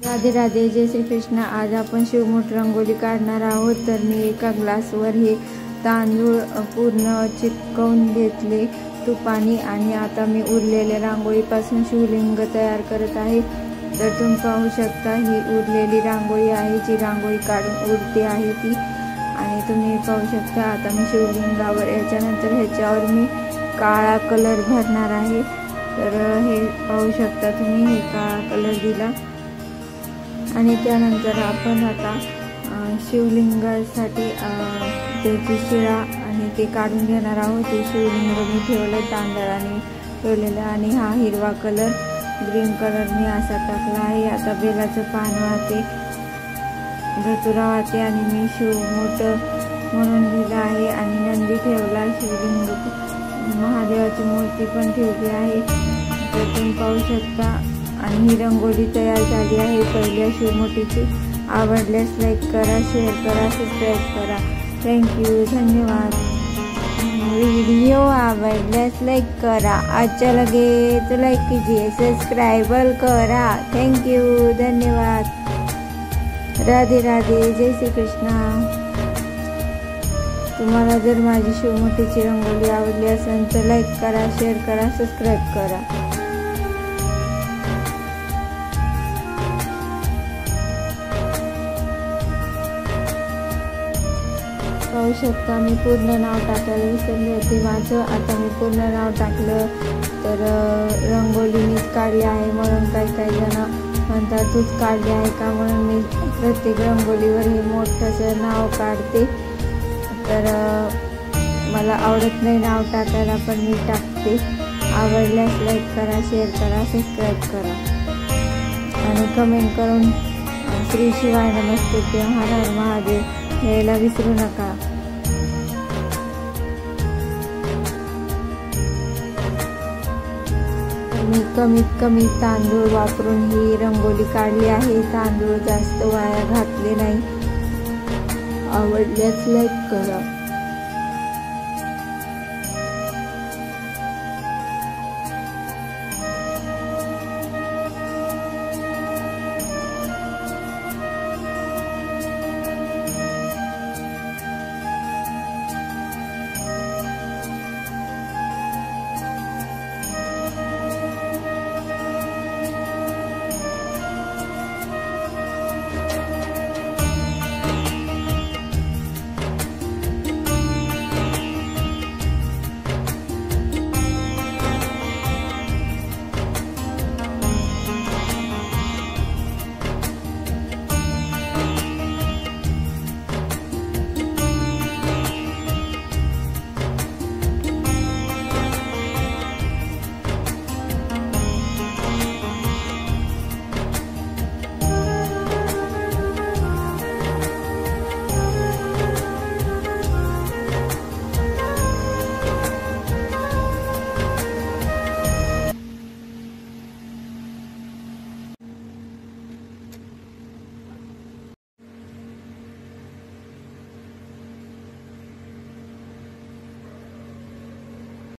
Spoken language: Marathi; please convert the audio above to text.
राधे राधे, जय श्री कृष्ण। आज आपण शिवमूठ रंगोली काढणार आहोत। तर मी एका ग्लासवर हे तांदूळ पूर्ण चिटकवून घेतले तुपाने आणि आता मी उरलेल्या रांगोळीपासून शिवलिंग तयार करत आहे। तर तुम्ही पाहू शकता ही उरलेली रांगोळी आहे, जी रांगोळी काढून उरते आहे ती। आणि तुम्ही पाहू शकता आता मी शिवलिंगावर याच्यानंतर ह्याच्यावर मी काळा कलर भरणार आहे। तर हे पाहू शकता तुम्ही, हे काळा कलर दिला आणि त्यानंतर आपण आता शिवलिंगासाठी त्याची शिळा आणि ते काढून घेणार आहोत। ते शिवलिंग मी ठेवलं तांदळाने ठेवलेलं आणि हा हिरवा कलर ग्रीन कलर मी असा टाकला आहे। आता बेलाचं पान वाहते, धतुरा वाहते आणि मी शिवमूठ म्हणून लिहिलं आहे आणि नंदी ठेवला, शिवलिंग महादेवाची मूर्ती पण ठेवली आहे। तर तुम्ही पाहू शकता आणि ही रंगोली तयार झाली आहे पहिल्या शिवमूठीची। आवडल्यास लाईक करा, शेअर करा, सबस्क्राइब करा। थँक्यू, धन्यवाद। वीडियो आवडल्यास लाइक करा, अच्छा लगे तो लाइक कीजिए, सब्सक्राइब करा। थँक्यू, धन्यवाद। राधे राधे, जय श्री कृष्ण। तुम्हाला जर माझी शिवमूठीची रंगोली आवडली असेल तर लाईक करा, शेअर करा, सबस्क्राइब करा। पाहू शकता मी पूर्ण नाव टाकायला विसरले होते माझं। आता मी पूर्ण नाव टाकलं। तर रंगोली मीच काढली आहे म्हणून काही जण म्हणतात तूच काढली आहे का, म्हणून मी प्रत्येक रंगोलीवर हे मोठंसं नाव काढते। तर मला आवडत नाही नाव टाकायला, पण मी टाकते। आवडल्यास लाईक करा, शेअर करा, सबस्क्राइब करा आणि कमेंट करून श्री शिवाय नमस्ते, हर हर महादेव यायला विसरू नका। मी कमीत कमी तांदूळ वापरून ही रंगोली काढली आहे। तांदूळ जास्त वाया घातले नाही। आवडल्यास लाईक करा।